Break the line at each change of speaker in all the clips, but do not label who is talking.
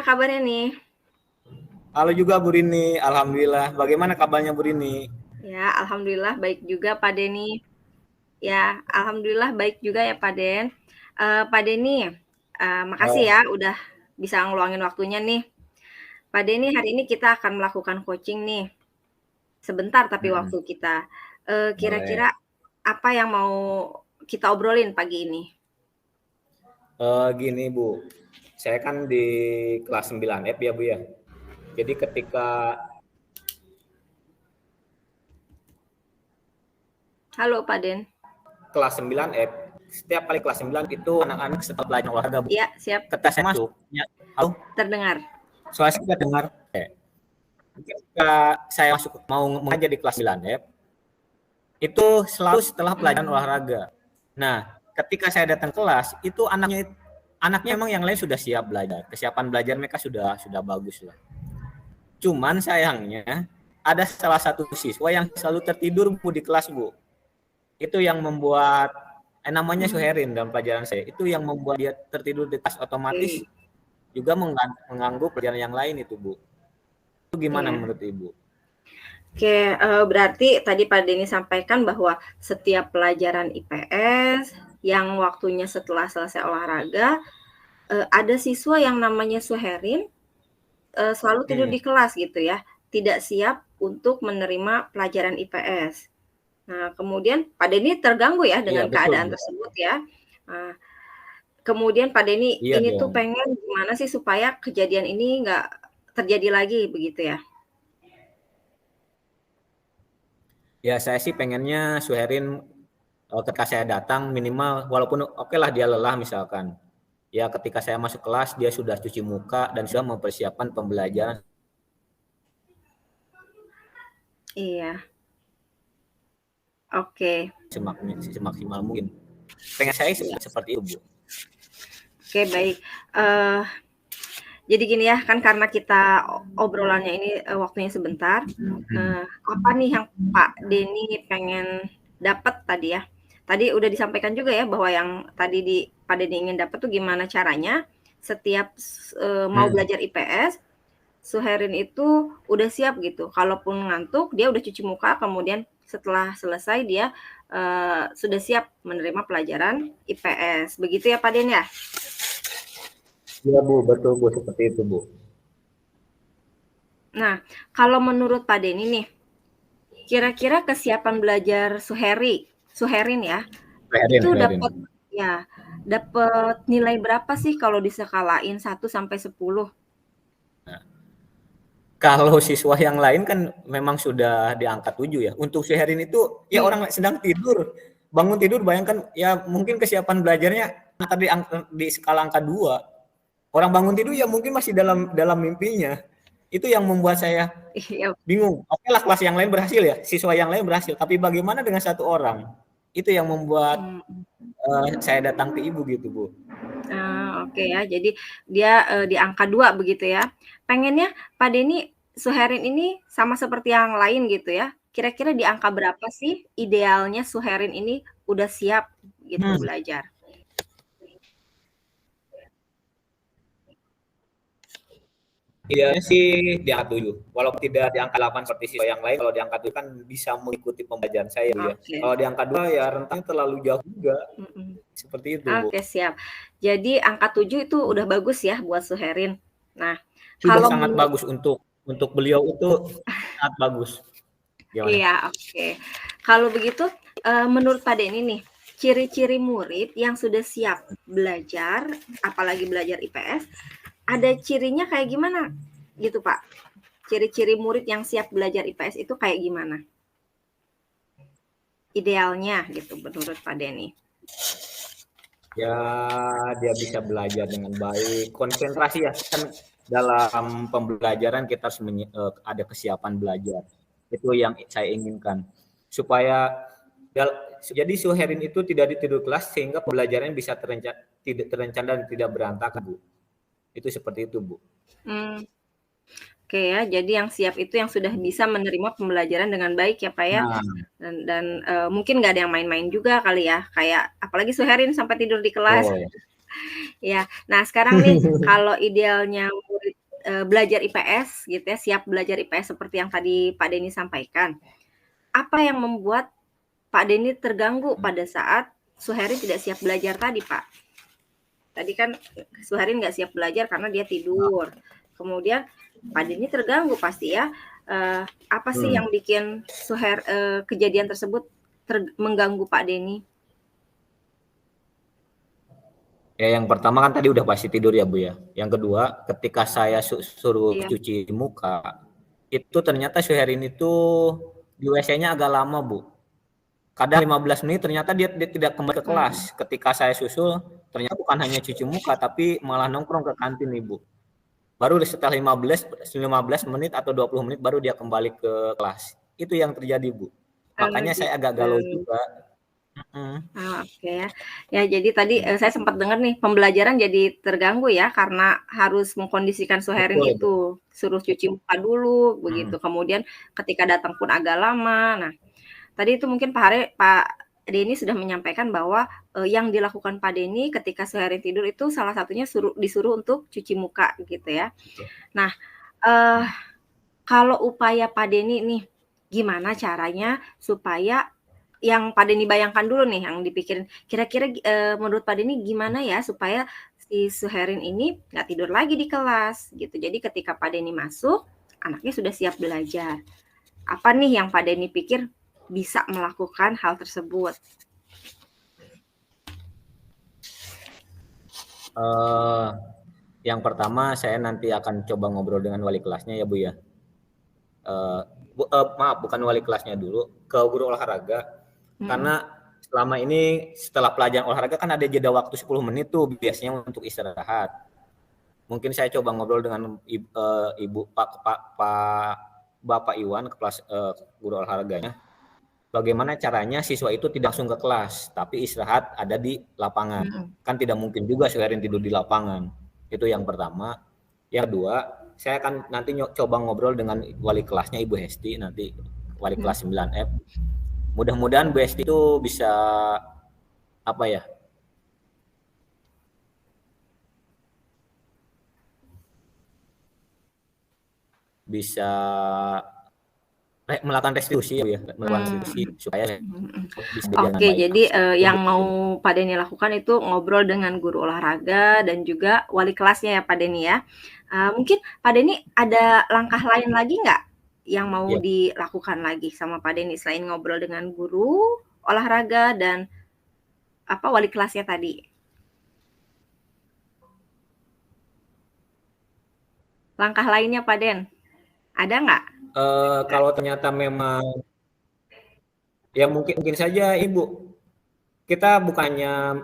gimana kabarnya nih?
Halo juga Bu Rini, Alhamdulillah. Bagaimana kabarnya Bu Rini?
Ya, alhamdulillah baik juga Pak Denny. Ya, alhamdulillah baik juga ya Pak Den. Pak Denny, makasih
Oh,
ya udah bisa ngeluangin waktunya nih. Pak Denny, hari ini kita akan melakukan coaching nih. Sebentar tapi
mm,
waktu kita.
boleh.
Kira-kira apa yang mau kita obrolin pagi ini?
Gini Bu, saya kan di kelas 9 F ya Bu ya. Jadi ketika
Halo Pak Den.
kelas 9 F, setiap kali kelas 9 itu anak-anak setelah belajar olahraga Bu.
Iya, siap.
Ketika saya masuk, ya, halo,
Terdengar.
suara saya dengar. Ketika saya masuk mau mengajar di kelas 9 F, itu selalu setelah pelajaran
Hmm,
olahraga. Nah, ketika saya datang kelas, itu anaknya memang yang lain sudah siap belajar. Kesiapan belajar mereka sudah bagus lah. Cuman sayangnya ada salah satu siswa yang selalu tertidur Bu di kelas Bu. Itu yang membuat namanya
hmm,
Suherin dalam pelajaran saya. Itu yang membuat dia tertidur di kelas, otomatis
oke.
juga mengganggu pelajaran yang lain itu Bu. Itu gimana
Iya.
menurut Ibu?
Oke, berarti tadi Pak Denny sampaikan bahwa setiap pelajaran IPS yang waktunya setelah selesai olahraga, ada siswa yang namanya Suherin, selalu tidur
Hmm.
di kelas gitu ya, tidak siap untuk menerima pelajaran IPS. Nah, kemudian Pak Denny terganggu ya
Iya
dengan
betul
keadaan
Bu.
tersebut ya. Nah, kemudian Pak Denny
Iya
ini tuh
dong.
pengen gimana sih supaya kejadian ini nggak terjadi lagi begitu ya?
Ya saya sih pengennya Suherin ketika saya datang minimal walaupun oke lah dia lelah misalkan. Ya ketika saya masuk kelas dia sudah cuci muka dan sudah mempersiapkan pembelajaran
Iya, oke.
semaksimal mungkin. Pengen saya
Iya.
seperti itu Bu.
Oke, baik. Eee, jadi gini ya, kan karena kita obrolannya ini, waktunya sebentar, apa nih yang Pak Denny pengen dapat tadi ya? Tadi udah disampaikan juga ya bahwa yang tadi Pak Denny ingin dapat tuh gimana caranya setiap mau
Hmm.
belajar IPS, Suherin itu udah siap gitu, kalaupun ngantuk dia udah cuci muka, kemudian setelah selesai dia, sudah siap menerima pelajaran IPS, begitu ya Pak Den ya?
Iya Bu, betul Bu seperti itu Bu.
Nah, kalau menurut Pak Denny nih, kira-kira kesiapan belajar Suherin ya,
Suherin,
itu
Suherin.
dapat ya, dapat nilai berapa sih kalau diskalain 1 sampai 10?
Kalau siswa yang lain kan memang sudah di angka 7 ya. Untuk Suherin itu ya
Iya.
orang sedang tidur, bangun tidur bayangkan ya mungkin kesiapan belajarnya di skala angka 2. Orang bangun tidur ya mungkin masih dalam dalam mimpinya. Itu yang membuat saya
Iya,
bingung. Oke lah kelas yang lain berhasil ya, siswa yang lain berhasil, tapi bagaimana dengan satu orang? Itu yang membuat
mhm.
saya datang ke Ibu gitu, Bu.
Oke ya. Jadi dia, di angka 2 begitu ya. Pengennya Pak Denny Suherin ini sama seperti yang lain gitu ya, kira-kira di angka berapa sih idealnya Suherin ini udah siap gitu
Hmm.
belajar?
Idealnya sih di angka 7. Walaupun tidak di angka 8 seperti siswa yang lain, kalau di angka 7 kan bisa mengikuti pembelajaran saya ya.
Oke,
Kalau di angka 2 ya rentangnya terlalu jauh juga.
mhm.
Seperti itu, Bu.
Oke siap. Jadi angka 7 itu udah bagus ya buat Suherin. Nah,
Sudah
kalau
sangat bagus untuk beliau itu sangat bagus. Gimana?
iya, oke. Kalau begitu, menurut Pak Denny nih, ciri-ciri murid yang sudah siap belajar, apalagi belajar IPS, ada cirinya kayak gimana gitu, Pak? Ciri-ciri murid yang siap belajar IPS itu kayak gimana? Idealnya gitu menurut Pak Denny.
Ya dia bisa belajar dengan baik, konsentrasi ya kan dalam pembelajaran kita harus ada kesiapan belajar. Itu yang saya inginkan. Supaya jadi Suherin itu tidak tidur kelas sehingga pembelajaran bisa tidak terencana dan tidak berantakan, Bu. Itu seperti itu, Bu.
Mmm, oke ya, jadi yang siap itu yang sudah bisa menerima pembelajaran dengan baik ya, Pak, ya?
Nah,
Dan mungkin nggak ada yang main-main juga kali ya, kayak apalagi Suherin sampai tidur di kelas.
betul.
Ya, nah sekarang nih kalau idealnya murid belajar IPS gitu ya, siap belajar IPS seperti yang tadi Pak Denny sampaikan. Apa yang membuat Pak Denny terganggu pada saat Suherin tidak siap belajar tadi, Pak? Tadi kan Suherin nggak siap belajar karena dia tidur. Kemudian Pak Denny terganggu pasti ya. Apa sih yang bikin kejadian tersebut mengganggu Pak Denny?
Ya, yang pertama kan tadi udah pasti tidur ya Bu ya. Yang kedua, ketika saya suruh cuci muka, itu ternyata Suherin itu di WC-nya agak lama Bu. Kadang 15 menit ternyata dia tidak kembali ke kelas. Ketika saya susul, ternyata bukan hanya cuci muka, tapi malah nongkrong ke kantin Ibu. Baru setelah 15 menit atau 20 menit baru dia kembali ke kelas. Itu yang terjadi Bu. Makanya saya agak galau juga.
Oke ya. Ya jadi tadi saya sempat dengar nih pembelajaran jadi terganggu ya karena harus mengkondisikan Suherin itu, suruh cuci muka dulu begitu. Kemudian ketika datang pun agak lama. Nah, tadi itu mungkin Pak Denny sudah menyampaikan bahwa yang dilakukan Pak Denny ketika Suherin tidur itu salah satunya disuruh untuk cuci muka gitu ya. Nah, kalau upaya Pak Denny nih, gimana caranya supaya yang Pak Denny bayangkan dulu nih, yang dipikirin, kira-kira menurut Pak Denny gimana ya supaya si Suherin ini nggak tidur lagi di kelas gitu. Jadi ketika Pak Denny masuk, anaknya sudah siap belajar. Apa nih yang Pak Denny pikir bisa melakukan hal tersebut?
Yang pertama saya nanti akan coba ngobrol dengan wali kelasnya ya Bu ya. Maaf, bukan wali kelasnya dulu, ke guru olahraga. Karena selama ini setelah pelajaran olahraga kan ada jeda waktu 10 menit tuh biasanya untuk istirahat. Mungkin saya coba ngobrol dengan Bapak Iwan, guru olahraganya. Bagaimana caranya siswa itu tidak langsung ke kelas, tapi istirahat ada di lapangan. Kan tidak mungkin juga Suherin tidur di lapangan. Itu yang pertama. Yang kedua, saya akan nanti coba ngobrol dengan wali kelasnya Ibu Hesti, nanti wali kelas 9F. Mudah-mudahan Bu Hesti itu bisa bisa melakukan restitusi ya, melakukan restitusi supaya
bisa Oke, jadi yang mau Pak Denny lakukan itu ngobrol dengan guru olahraga dan juga wali kelasnya ya Pak Denny ya. Mungkin Pak Denny ada langkah lain lagi nggak yang mau dilakukan lagi sama Pak Denny selain ngobrol dengan guru olahraga dan wali kelasnya tadi? Langkah lainnya Pak Den, ada nggak?
Kalau ternyata memang ya mungkin saja Ibu, kita bukannya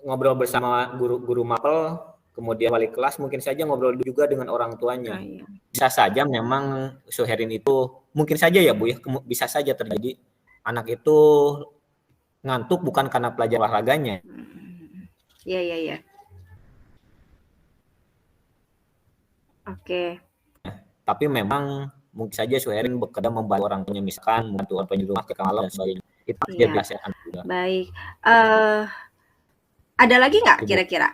ngobrol bersama guru mapel, kemudian wali kelas, mungkin saja ngobrol juga dengan orang tuanya. Bisa saja memang Suherin itu mungkin saja ya Bu ya, bisa saja terjadi anak itu ngantuk bukan karena pelajaran olahraganya.
Iya. Oke.
Tapi memang mungkin saja Suherin bekerja membantu orang tuanya, misalkan membantu orang tuanya di rumah ke malam dan sebagainya. Itu dia biasakan juga.
Baik. Ada lagi nggak kira-kira?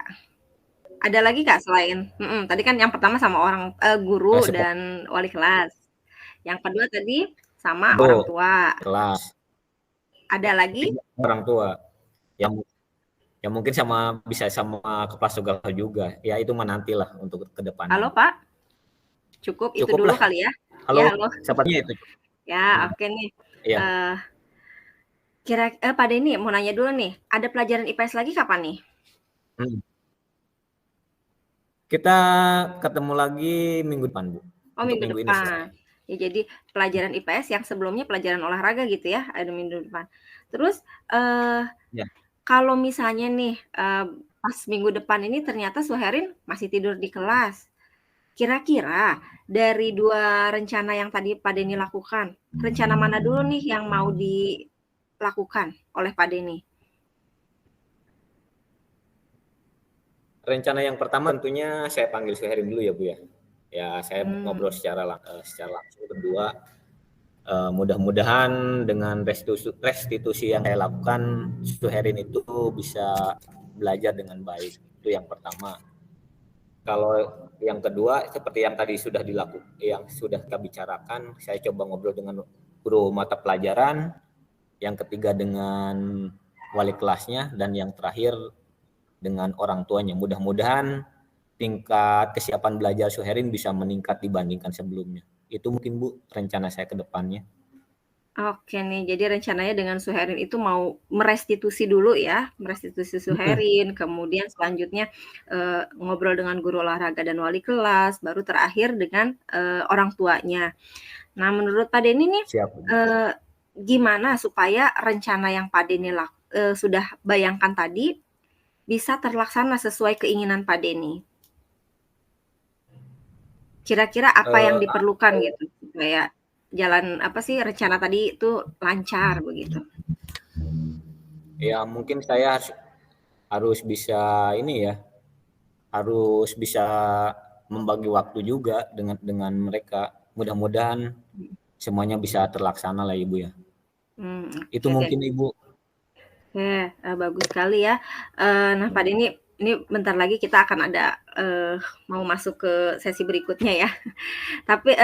Ada lagi nggak selain tadi kan yang pertama sama orang guru dan wali kelas. Yang kedua tadi sama orang tua.
Kelas.
Ada lagi?
Orang tua. Yang mungkin bisa sama kepala sekolah juga. Ya itu menantilah untuk ke depan.
Halo Pak. Cukup itu dulu kali ya.
Halo.
Ya, halo.
Sepertinya itu.
Ya, oke nih.
Iya.
Pak Denny mau nanya dulu nih, ada pelajaran IPS lagi kapan nih?
Kita ketemu lagi minggu depan, Bu.
Minggu depan. Ya, jadi pelajaran IPS yang sebelumnya pelajaran olahraga gitu ya, ada minggu depan. Terus kalau misalnya nih pas minggu depan ini ternyata Suherin masih tidur di kelas. Kira-kira dari 2 rencana yang tadi Pak Denny lakukan, rencana mana dulu nih yang mau dilakukan oleh Pak Denny?
Rencana yang pertama tentunya saya panggil Suherin dulu ya Bu ya. Ya saya ngobrol secara langsung. Kedua, mudah-mudahan dengan restitusi yang saya lakukan, Suherin itu bisa belajar dengan baik. Itu yang pertama. Kalau yang kedua seperti yang tadi yang sudah kita bicarakan, saya coba ngobrol dengan guru mata pelajaran, yang ketiga dengan wali kelasnya, dan yang terakhir dengan orang tuanya. Mudah-mudahan tingkat kesiapan belajar Suherin bisa meningkat dibandingkan sebelumnya. Itu mungkin Bu rencana saya ke depannya.
Oke nih, jadi rencananya dengan Suherin itu mau merestitusi dulu ya, merestitusi Suherin, kemudian selanjutnya, ngobrol dengan guru olahraga dan wali kelas, baru terakhir dengan, orang tuanya. Nah, menurut Pak Denny nih,
Siap.
eee, gimana supaya rencana yang Pak Denny sudah bayangkan tadi, bisa terlaksana sesuai keinginan Pak Denny? Kira-kira apa yang
Uh,
diperlukan gitu, supaya jalan apa sih, rencana tadi itu lancar begitu?
ya mungkin saya harus bisa ini ya, harus bisa membagi waktu juga dengan mereka. Mudah-mudahan semuanya bisa terlaksana lah Ibu ya. Itu
Oke deh.
mungkin Ibu.
Oke, bagus sekali ya. Nah Pak Denny, ini bentar lagi kita akan ada, mau masuk ke sesi berikutnya ya. Tapi,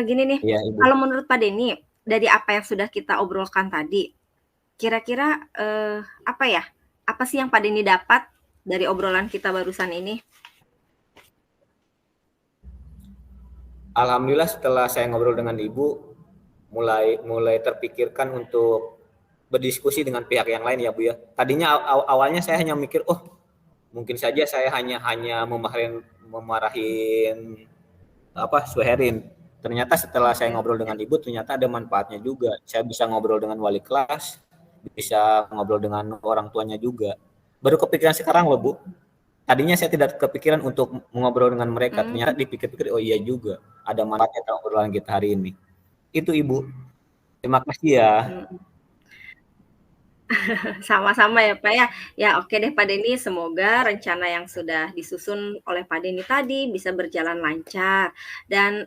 gini nih,
Iya Ibu.
kalau menurut Pak Denny, dari apa yang sudah kita obrolkan tadi, kira-kira, apa ya, apa sih yang Pak Denny dapat dari obrolan kita barusan ini?
Alhamdulillah setelah saya ngobrol dengan Ibu, mulai terpikirkan untuk berdiskusi dengan pihak yang lain ya Bu ya. Tadinya awalnya saya hanya mikir, oh mungkin saja saya hanya memarahin Suherin. Ternyata setelah saya
Oke
ngobrol dengan Ibu, ternyata ada manfaatnya juga. Saya bisa ngobrol dengan wali kelas, bisa ngobrol dengan orang tuanya juga. Baru kepikiran sekarang loh Bu. Tadinya saya tidak kepikiran untuk ngobrol dengan mereka. Ternyata
mmm.
dipikir-pikir, oh iya juga. Ada manfaatnya dalam obrolan kita hari ini. Itu Ibu. Terima kasih ya.
Mhm. Sama-sama ya Pak ya. Ya oke deh Pak Denny, semoga rencana yang sudah disusun oleh Pak Denny tadi bisa berjalan lancar. Dan,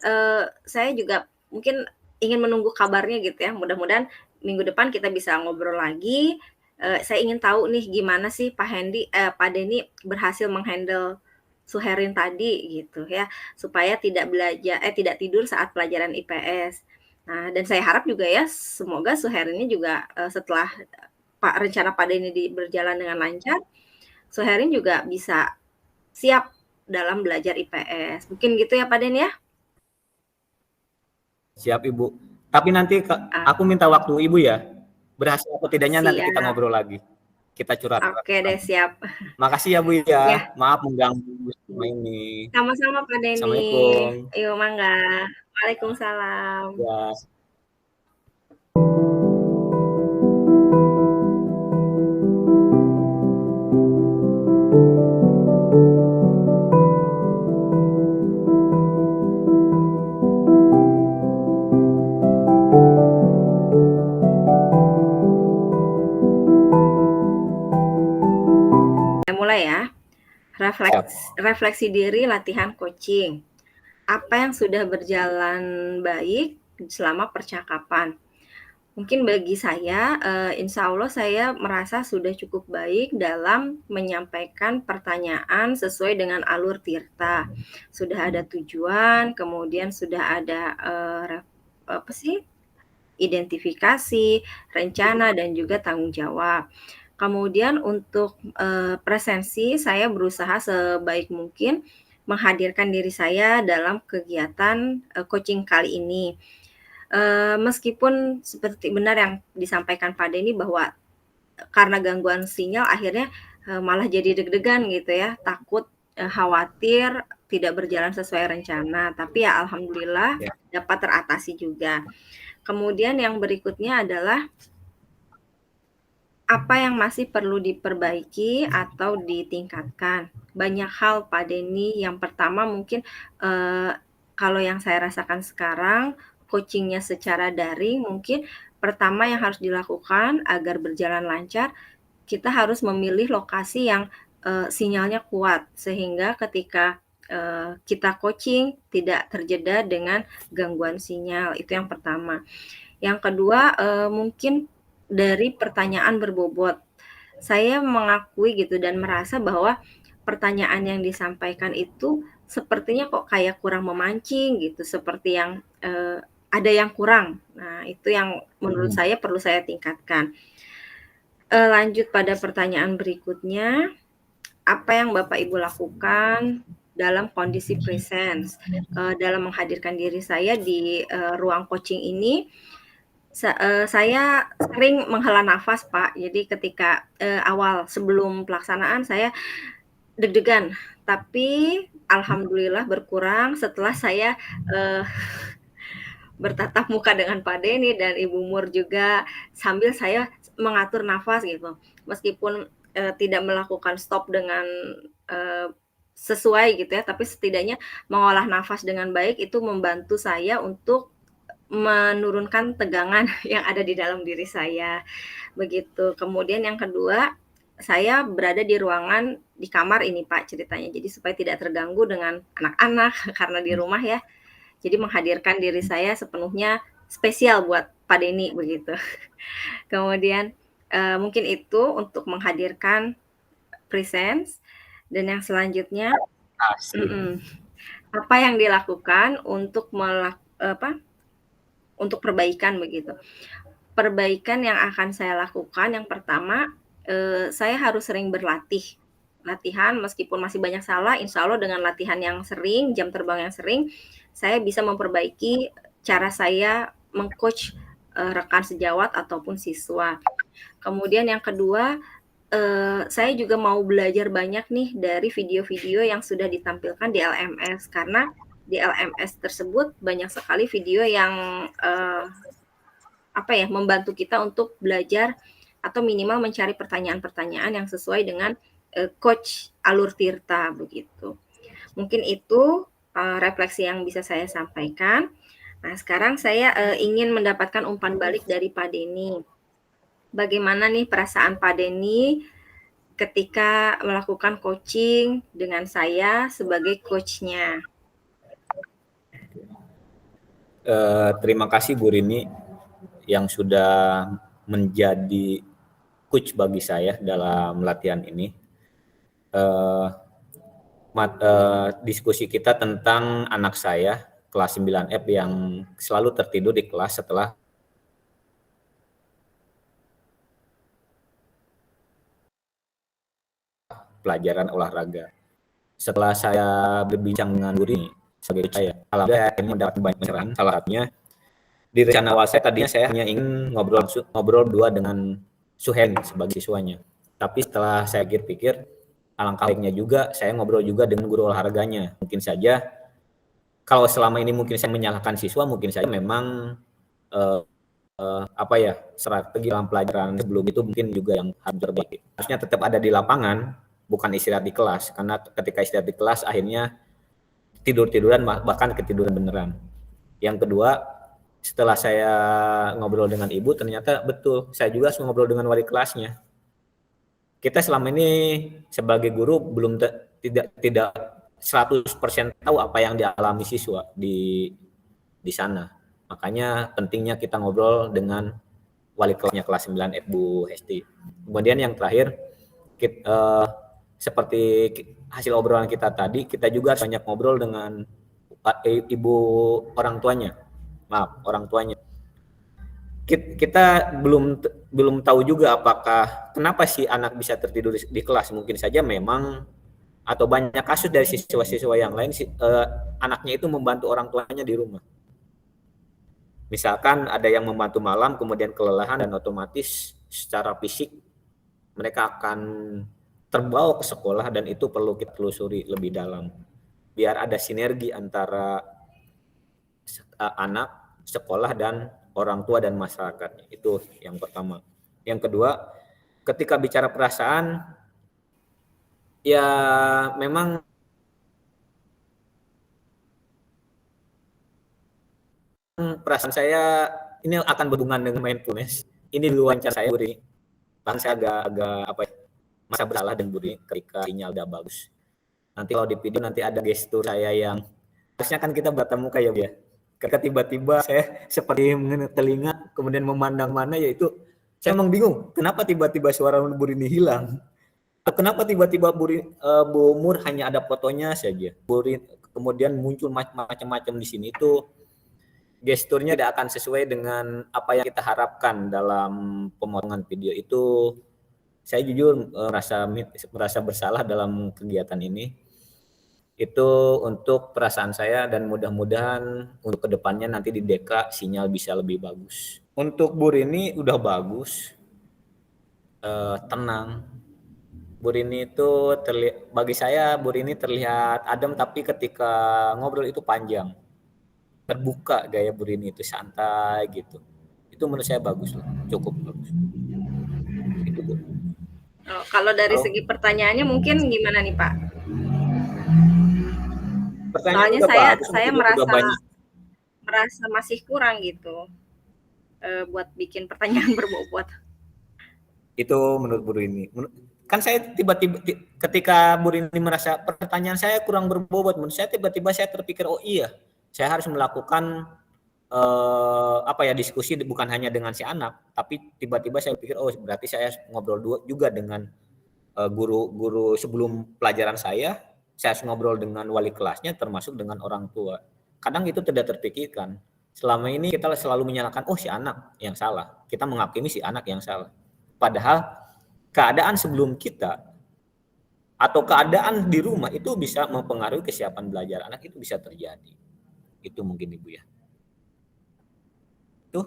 saya juga mungkin ingin menunggu kabarnya gitu ya, mudah-mudahan minggu depan kita bisa ngobrol lagi, saya ingin tahu nih gimana sih Pak Denny berhasil meng-handle Suherin tadi gitu ya, supaya tidak tidur saat pelajaran IPS. Nah, dan saya harap juga ya, semoga Suherinnya juga, setelah rencana Pak Denny berjalan dengan lancar, Suherin juga bisa siap dalam belajar IPS. Mungkin gitu ya Pak Denny ya?
Siap Ibu. Tapi nanti
Ah,
aku minta waktu Ibu ya. Berhasil atau tidaknya nanti kita
siap.
ngobrol lagi. Kita curhat-curhat
Oke deh,
lagi.
siap.
Makasih ya Bu ya.
Ya,
Maaf mengganggu semua ini.
sama-sama Pak Denny.
Assalamualaikum.
Ayo mangga. Waalaikumsalam.
Ya.
Saya mulai ya.
Siap.
Refleksi diri latihan coaching. Apa yang sudah berjalan baik selama percakapan? Mungkin bagi saya, insya Allah saya merasa sudah cukup baik dalam menyampaikan pertanyaan sesuai dengan alur Tirta. Sudah ada tujuan, kemudian sudah ada, apa sih, identifikasi, rencana, dan juga tanggung jawab. Kemudian untuk, presensi, saya berusaha sebaik mungkin menghadirkan diri saya dalam kegiatan, coaching kali ini. Meskipun seperti benar yang disampaikan Pak Denny bahwa karena gangguan sinyal akhirnya, malah jadi deg-degan gitu ya, takut, khawatir tidak berjalan sesuai rencana, tapi ya alhamdulillah
Ya.
dapat teratasi juga. Kemudian yang berikutnya adalah apa yang masih perlu diperbaiki atau ditingkatkan? Banyak hal Pak Denny, yang pertama mungkin, kalau yang saya rasakan sekarang, coaching-nya secara daring mungkin pertama yang harus dilakukan agar berjalan lancar, kita harus memilih lokasi yang, sinyalnya kuat, sehingga ketika, kita coaching tidak terjeda dengan gangguan sinyal, itu yang pertama. Yang kedua, mungkin dari pertanyaan berbobot. Saya mengakui gitu dan merasa bahwa pertanyaan yang disampaikan itu sepertinya kok kayak kurang memancing gitu, seperti yang, ada yang kurang. Nah, itu yang menurut saya perlu saya tingkatkan. Lanjut pada pertanyaan berikutnya, apa yang Bapak Ibu lakukan dalam kondisi presence, dalam menghadirkan diri saya di, ruang coaching ini, saya sering menghela nafas, Pak. Jadi ketika, awal sebelum pelaksanaan saya deg-degan, tapi alhamdulillah berkurang setelah saya, eee, bertatap muka dengan Pak Denny dan Ibu Mur juga, sambil saya mengatur nafas gitu. Meskipun, tidak melakukan stop dengan, eee, sesuai gitu ya, tapi setidaknya mengolah nafas dengan baik itu membantu saya untuk menurunkan tegangan yang ada di dalam diri saya, begitu. Kemudian yang kedua, saya berada di ruangan di kamar ini Pak ceritanya, jadi supaya tidak terganggu dengan anak-anak karena di rumah ya. Jadi menghadirkan diri saya sepenuhnya spesial buat Pak Denny begitu. Kemudian, mungkin itu untuk menghadirkan presence dan yang selanjutnya
Asik.
apa yang dilakukan untuk untuk perbaikan begitu. Perbaikan yang akan saya lakukan yang pertama, saya harus sering berlatih. Latihan meskipun masih banyak salah, insya Allah dengan latihan yang sering, jam terbang yang sering, saya bisa memperbaiki cara saya meng-coach, rekan sejawat ataupun siswa. Kemudian yang kedua, saya juga mau belajar banyak nih dari video-video yang sudah ditampilkan di LMS, karena di LMS tersebut banyak sekali video yang, membantu kita untuk belajar atau minimal mencari pertanyaan-pertanyaan yang sesuai dengan, coach Alur Tirta begitu. Mungkin itu, refleksi yang bisa saya sampaikan. Nah sekarang saya, ingin mendapatkan umpan balik dari Pak Denny. Bagaimana nih perasaan Pak Denny ketika melakukan coaching dengan saya sebagai coach-nya?
Terima kasih Bu Rini yang sudah menjadi coach bagi saya dalam latihan ini. Diskusi kita tentang anak saya kelas 9F yang selalu tertidur di kelas setelah pelajaran olahraga. Setelah saya berbincang dengan Bu Rini sebagai saya, alhamdulillah akhirnya mendapat banyak pencerahan. Salah satunya di rencana awal saya tadinya saya hanya ingin ngobrol berdua dengan Suhen sebagai siswanya. Tapi setelah saya pikir-pikir, alangkah baiknya juga saya ngobrol juga dengan guru olahraganya. Mungkin saja kalau selama ini mungkin saya menyalahkan siswa, mungkin saja memang strategi dalam pelajaran sebelum itu mungkin juga yang harus diperbaiki. Harusnya tetap ada di lapangan, bukan istirahat di kelas. Karena ketika istirahat di kelas akhirnya tidur-tiduran, bahkan ketiduran beneran. Yang kedua, setelah saya ngobrol dengan ibu, ternyata betul, saya juga harus ngobrol dengan wali kelasnya. Kita selama ini sebagai guru belum tidak 100% tahu apa yang dialami siswa di sana. Makanya pentingnya kita ngobrol dengan wali kelasnya kelas 9F Bu Hesti. Kemudian yang terakhir, seperti hasil obrolan kita tadi, kita juga banyak ngobrol dengan ibu orang tuanya. Kita belum tahu juga apakah kenapa si anak bisa tertidur di kelas. Mungkin saja memang atau banyak kasus dari siswa-siswa yang lain anaknya itu membantu orang tuanya di rumah. Misalkan ada yang membantu malam kemudian kelelahan dan otomatis secara fisik mereka akan terbawa ke sekolah dan itu perlu kita telusuri lebih dalam biar ada sinergi antara anak, sekolah dan orang tua dan masyarakat. Itu yang pertama. Yang kedua, ketika bicara perasaan ya memang perasaan saya ini akan berhubungan dengan mindfulness. Ini dulu wawancara saya, Budi. Bang saya agak masa bersalah dan Budi ketika sinyal udah bagus. Nanti kalau di video nanti ada gestur saya yang harusnya kan kita bertemu kayak ya. Ketika tiba-tiba saya seperti telinga kemudian memandang mana, yaitu saya memang bingung kenapa tiba-tiba suara Budi ini hilang. Kenapa tiba-tiba Bu Mur hanya ada fotonya saja? Kemudian muncul macam-macam di sini itu gesturnya tidak akan sesuai dengan apa yang kita harapkan dalam pemotongan video itu. Saya jujur merasa bersalah dalam kegiatan ini. Itu untuk perasaan saya dan mudah-mudahan untuk kedepannya nanti di Deka sinyal bisa lebih bagus. Untuk Bu Rini udah bagus, tenang. Bu Rini itu bagi saya Bu Rini terlihat adem tapi ketika ngobrol itu panjang, terbuka gaya Bu Rini itu santai gitu. Itu menurut saya bagus loh, cukup bagus. Itu Bu.
Oh, kalau dari segi pertanyaannya mungkin gimana nih Pak? Soalnya saya merasa masih kurang gitu buat bikin pertanyaan berbobot.
Itu menurut Bu Rini. Kan saya tiba-tiba ketika Bu Rini merasa pertanyaan saya kurang berbobot, menurut saya tiba-tiba saya terpikir oh iya, saya harus melakukan diskusi bukan hanya dengan si anak, tapi tiba-tiba saya pikir oh berarti saya ngobrol juga dengan guru-guru sebelum pelajaran saya harus ngobrol dengan wali kelasnya termasuk dengan orang tua. Kadang itu tidak terpikirkan. Selama ini kita selalu menyalahkan oh si anak yang salah. Kita menghakimi si anak yang salah. Padahal keadaan sebelum kita atau keadaan di rumah itu bisa mempengaruhi kesiapan belajar anak, itu bisa terjadi. Itu mungkin Ibu ya. Tuh.